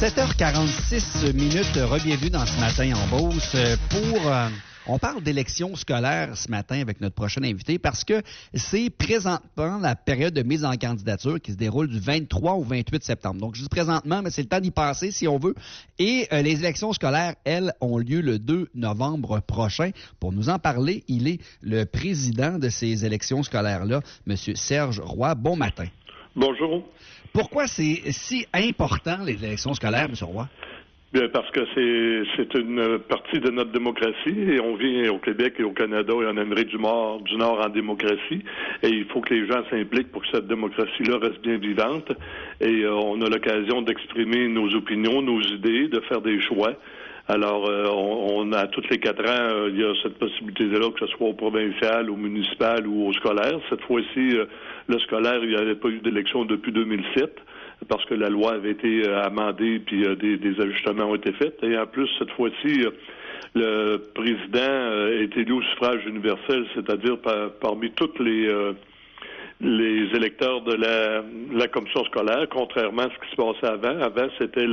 7h46 re-bienvenue dans Ce matin en Beauce on parle d'élections scolaires ce matin avec notre prochain invité parce que c'est présentement la période de mise en candidature qui se déroule du 23 au 28 septembre. Donc, je dis présentement, mais c'est le temps d'y passer si on veut. Et les élections scolaires, elles, ont lieu le 2 novembre prochain. Pour nous en parler, il est le président de ces élections scolaires-là, M. Serge Roy. Bon matin. Bonjour. Pourquoi c'est si important, les élections scolaires, M. Roy? Bien, parce que c'est une partie de notre démocratie et on vit au Québec et au Canada et en Amérique du Nord en démocratie et il faut que les gens s'impliquent pour que cette démocratie-là reste bien vivante et on a l'occasion d'exprimer nos opinions, nos idées, de faire des choix. Alors, on a tous les 4 ans, il y a cette possibilité-là, que ce soit au provincial, au municipal ou au scolaire. Cette fois-ci, le scolaire, il n'y avait pas eu d'élection depuis 2007. Parce que la loi avait été amendée puis des ajustements ont été faits. Et en plus, cette fois-ci, le président est élu au suffrage universel, c'est-à-dire parmi tous les électeurs de la commission scolaire, contrairement à ce qui se passait avant. Avant, c'était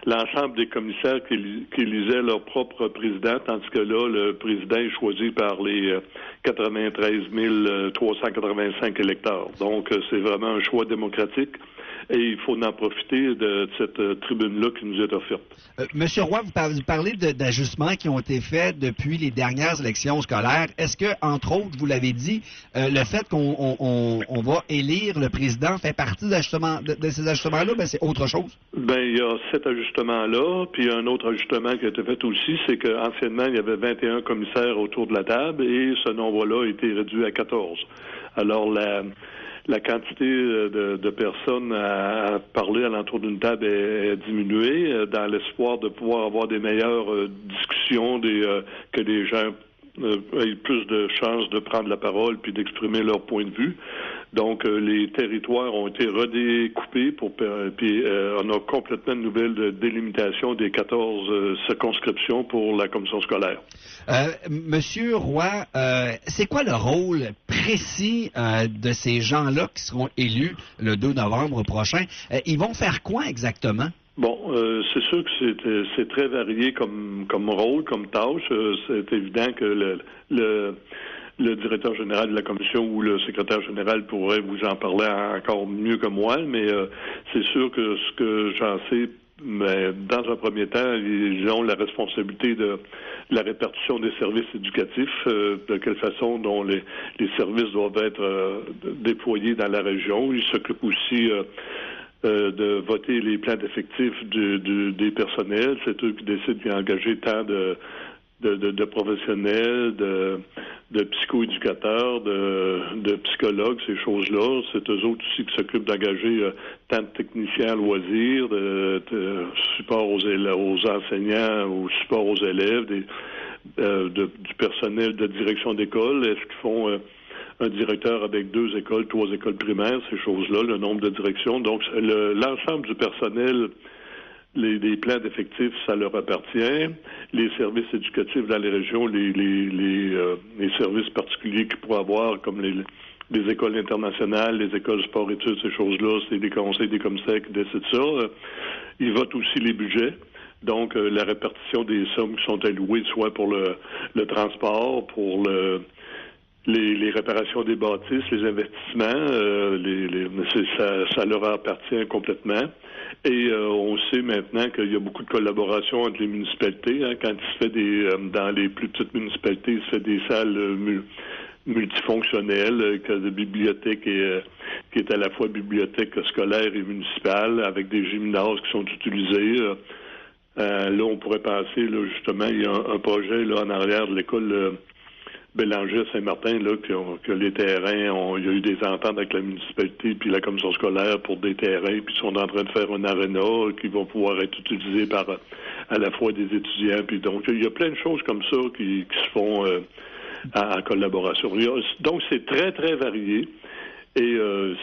l'ensemble des commissaires qui élisaient leur propre président, tandis que là, le président est choisi par les 93 385 électeurs. Donc, c'est vraiment un choix démocratique. Et il faut en profiter de cette tribune-là qui nous est offerte. Monsieur Roy, vous parlez d'ajustements qui ont été faits depuis les dernières élections scolaires. Est-ce que, entre autres, vous l'avez dit, le fait qu'on va élire le président fait partie de ces ajustements-là? Ben, c'est autre chose? Ben, il y a cet ajustement-là, puis un autre ajustement qui a été fait aussi, c'est qu'anciennement, il y avait 21 commissaires autour de la table et ce nombre-là a été réduit à 14. Alors, la quantité de personnes à parler alentour d'une table est diminuée dans l'espoir de pouvoir avoir des meilleures discussions, que les gens aient plus de chances de prendre la parole puis d'exprimer leur point de vue. Donc, les territoires ont été redécoupés puis on a complètement une nouvelle délimitation des 14 circonscriptions pour la commission scolaire. Monsieur Roy, c'est quoi le rôle précis de ces gens-là qui seront élus le 2 novembre prochain? Ils vont faire quoi exactement? Bon, c'est sûr que c'est très varié comme rôle, comme tâche. C'est évident que le directeur général de la commission ou le secrétaire général pourrait vous en parler encore mieux que moi, mais c'est sûr que ce que j'en sais, mais dans un premier temps, ils ont la responsabilité de la répartition des services éducatifs, de quelle façon dont les services doivent être déployés dans la région. Ils s'occupent aussi de voter les plans d'effectifs des personnels. C'est eux qui décident d'engager tant de professionnels, de psychoéducateurs, de psychologues, ces choses-là. C'est eux autres aussi qui s'occupent d'engager tant de techniciens à loisirs, de support aux enseignants, au support aux élèves, du personnel de direction d'école. Est-ce qu'ils font un directeur avec 2 écoles, 3 écoles primaires, ces choses-là, le nombre de directions. Donc, l'ensemble du personnel, les plans d'effectifs, ça leur appartient. Les services éducatifs dans les régions, les services particuliers qu'ils pourraient avoir, comme les écoles internationales, les écoles sport-études, ces choses-là, c'est des conseils des commissaires qui décident ça. Ils votent aussi les budgets. Donc, la répartition des sommes qui sont allouées, soit pour le transport, pour les réparations des bâtisses, les investissements, ça leur appartient complètement. Et on sait maintenant qu'il y a beaucoup de collaboration entre les municipalités. Hein, quand il se fait dans les plus petites municipalités, il se fait des salles multifonctionnelles, des bibliothèques qui est à la fois bibliothèque scolaire et municipale, avec des gymnases qui sont utilisés. Là, on pourrait penser, là, justement, il y a un projet là en arrière de l'école Bélanger à Saint-Martin, là, que les terrains, il y a eu des ententes avec la municipalité puis la commission scolaire pour des terrains, puis ils sont en train de faire un aréna qui va pouvoir être utilisé par à la fois des étudiants. Puis donc, il y a plein de choses comme ça qui se font en collaboration. Donc, c'est très, très varié. Et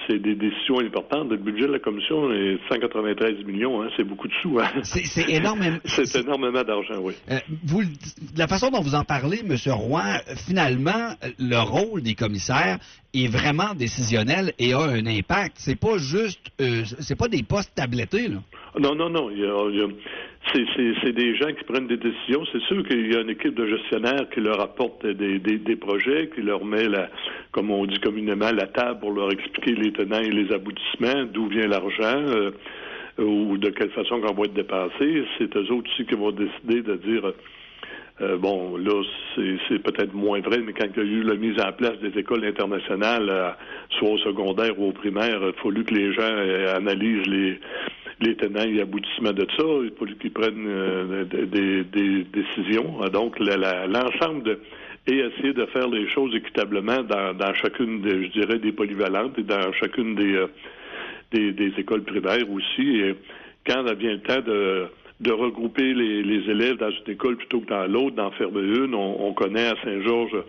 c'est des décisions importantes. Le budget de la Commission est 193 millions. C'est beaucoup de sous. C'est énormément. C'est énormément d'argent, oui. De la façon dont vous en parlez, M. Roy, finalement, le rôle des commissaires est vraiment décisionnel et a un impact. C'est pas juste... c'est pas des postes tablettés, là. Non. C'est des gens qui prennent des décisions. C'est sûr qu'il y a une équipe de gestionnaires qui leur apporte des projets, qui leur met, comme on dit communément, la table pour leur expliquer les tenants et les aboutissements, d'où vient l'argent, ou de quelle façon qu'on va être dépensé. C'est eux autres aussi qui vont décider de dire... là, c'est peut-être moins vrai, mais quand il y a eu la mise en place des écoles internationales, soit au secondaire ou au primaire, il a fallu que les gens analysent les tenants et aboutissements de ça. Il a fallu qu'ils prennent des décisions. Donc, l'ensemble et essayer de faire les choses équitablement dans chacune, je dirais, des polyvalentes et dans chacune des écoles primaires aussi. Et quand vient le temps de regrouper les élèves dans une école plutôt que dans l'autre, d'en fermer une. On connaît à Saint-Georges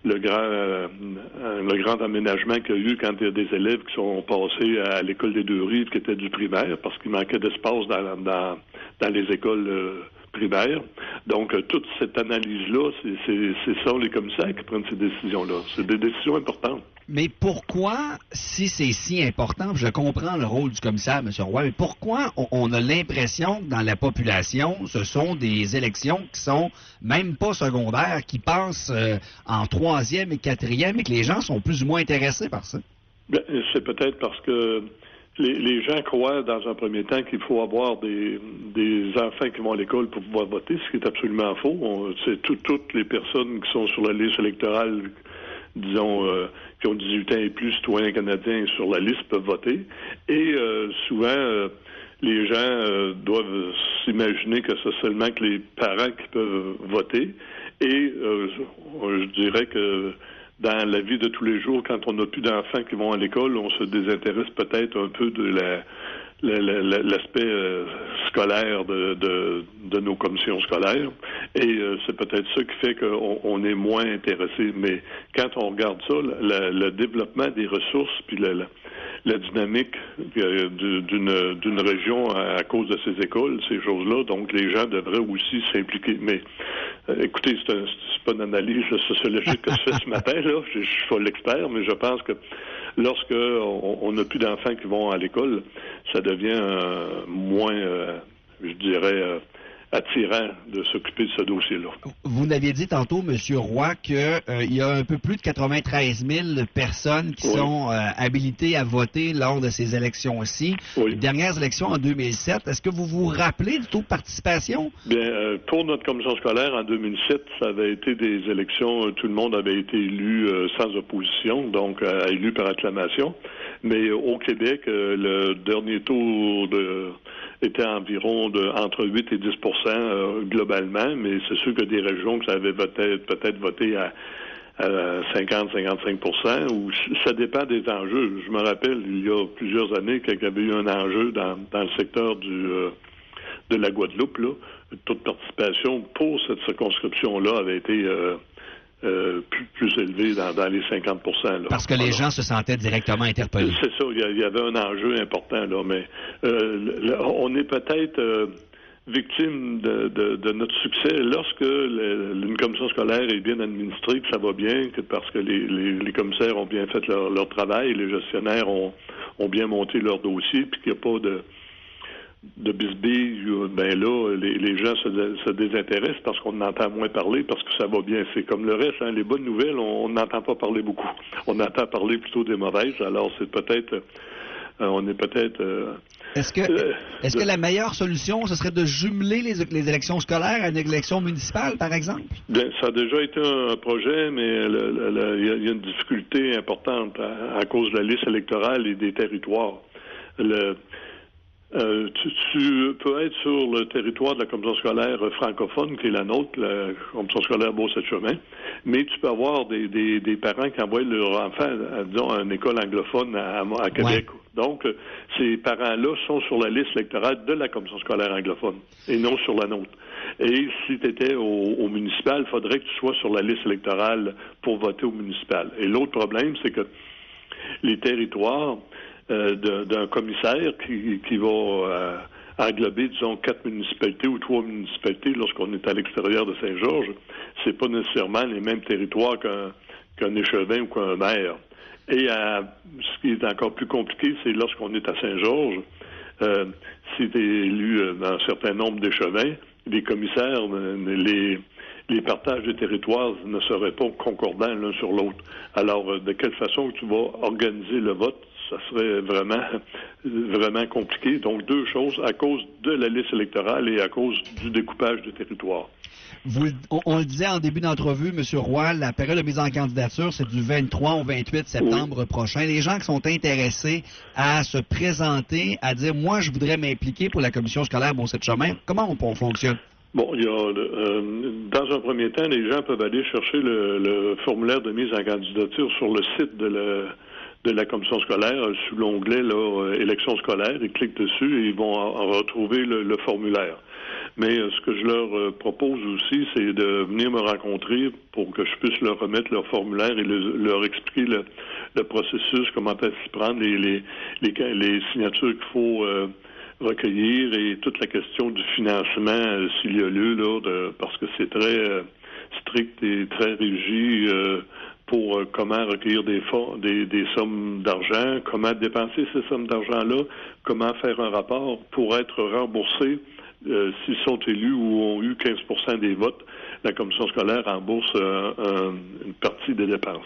le grand aménagement qu'il y a eu quand il y a des élèves qui sont passés à l'école des Deux-Rives, qui était du primaire, parce qu'il manquait d'espace dans les écoles primaires. Donc, toute cette analyse-là, c'est ça, les commissaires qui prennent ces décisions-là. C'est des décisions importantes. Mais pourquoi, si c'est si important, je comprends le rôle du commissaire, M. Roy, mais pourquoi on a l'impression que dans la population, ce sont des élections qui sont même pas secondaires, qui passent en 3e et 4e et que les gens sont plus ou moins intéressés par ça? Bien, c'est peut-être parce que les gens croient dans un premier temps qu'il faut avoir des enfants qui vont à l'école pour pouvoir voter, ce qui est absolument faux. C'est toutes les personnes qui sont sur la liste électorale, disons, qui ont 18 ans et plus, citoyens canadiens sur la liste, peuvent voter. Et souvent, les gens doivent s'imaginer que c'est seulement que les parents qui peuvent voter. Et je dirais que dans la vie de tous les jours, quand on n'a plus d'enfants qui vont à l'école, on se désintéresse peut-être un peu de l'aspect scolaire de nos commissions scolaires. Et c'est peut-être ça qui fait qu'on est moins intéressé. Mais quand on regarde ça, le développement des ressources puis la dynamique d'une région à cause de ces écoles, ces choses-là, donc les gens devraient aussi s'impliquer. Mais écoutez, c'est pas une analyse sociologique que je fais ce matin, là. Je suis pas l'expert, mais je pense que lorsque on n'a plus d'enfants qui vont à l'école, ça devient moins, je dirais, attirant de s'occuper de ce dossier-là. Vous l'aviez dit tantôt, M. Roy, qu'il y a un peu plus de 93 000 personnes qui sont habilitées à voter lors de ces élections-ci. Oui. Les dernières élections en 2007, est-ce que vous vous rappelez du taux de participation? Bien, pour notre commission scolaire, en 2007, ça avait été des élections, tout le monde avait été élu sans opposition, donc élu par acclamation. Mais au Québec, le dernier taux était environ entre 8 et 10 globalement, mais c'est sûr que des régions que ça avait peut-être voté à 50-55 ou ça dépend des enjeux. Je me rappelle, il y a plusieurs années, qu'il y avait eu un enjeu dans le secteur de la Guadeloupe, là, le taux de participation pour cette circonscription-là avait été plus élevé dans les 50 là. Parce que les gens se sentaient directement interpellés. C'est ça, il y avait un enjeu important, là, mais on est peut-être victime de notre succès lorsque une commission scolaire est bien administrée, que ça va bien, que parce que les commissaires ont bien fait leur travail, les gestionnaires ont bien monté leur dossier, puis qu'il n'y a pas de bisbille, ben là, les gens se désintéressent parce qu'on entend moins parler, parce que ça va bien. C'est comme le reste, hein, les bonnes nouvelles, on n'entend pas parler beaucoup. On entend parler plutôt des mauvaises, alors c'est peut-être... on est peut-être... Est-ce que la meilleure solution, ce serait de jumeler les élections scolaires à une élection municipale, par exemple? Bien, ça a déjà été un projet, mais il y a une difficulté importante à cause de la liste électorale et des territoires. Tu peux être sur le territoire de la commission scolaire francophone, qui est la nôtre, la commission scolaire Beauce-et-Chemin, mais tu peux avoir des parents qui envoient leur enfant, disons, à une école anglophone à Québec. Ouais. Donc, ces parents-là sont sur la liste électorale de la commission scolaire anglophone et non sur la nôtre. Et si tu étais au municipal, il faudrait que tu sois sur la liste électorale pour voter au municipal. Et l'autre problème, c'est que les territoires d'un commissaire qui va englober, disons, 4 municipalités ou 3 municipalités lorsqu'on est à l'extérieur de Saint-Georges. C'est pas nécessairement les mêmes territoires qu'un échevin ou qu'un maire. Et ce qui est encore plus compliqué, c'est lorsqu'on est à Saint-Georges, c'est élu un certain nombre d'échevins, les commissaires, les partages de territoires ne seraient pas concordants l'un sur l'autre. Alors, de quelle façon tu vas organiser le vote, ça serait vraiment compliqué. Donc, deux choses, à cause de la liste électorale et à cause du découpage du territoire. On le disait en début d'entrevue, M. Roy, la période de mise en candidature, c'est du 23 au 28 septembre prochain. Les gens qui sont intéressés à se présenter, à dire, moi, je voudrais m'impliquer pour la commission scolaire Beauce-Chemin, comment on fonctionne? Bon, il y a, dans un premier temps, les gens peuvent aller chercher le formulaire de mise en candidature sur le site de la commission scolaire, sous l'onglet élections scolaires. Ils cliquent dessus et ils vont en retrouver le formulaire. Mais ce que je leur propose aussi, c'est de venir me rencontrer pour que je puisse leur remettre leur formulaire et leur expliquer le processus, comment s'y prendre, les signatures qu'il faut recueillir et toute la question du financement s'il y a lieu, parce que c'est très strict et très rigide pour comment recueillir des sommes d'argent, comment dépenser ces sommes d'argent-là, comment faire un rapport pour être remboursé s'ils sont élus ou ont eu 15% des votes. La commission scolaire rembourse une partie des dépenses.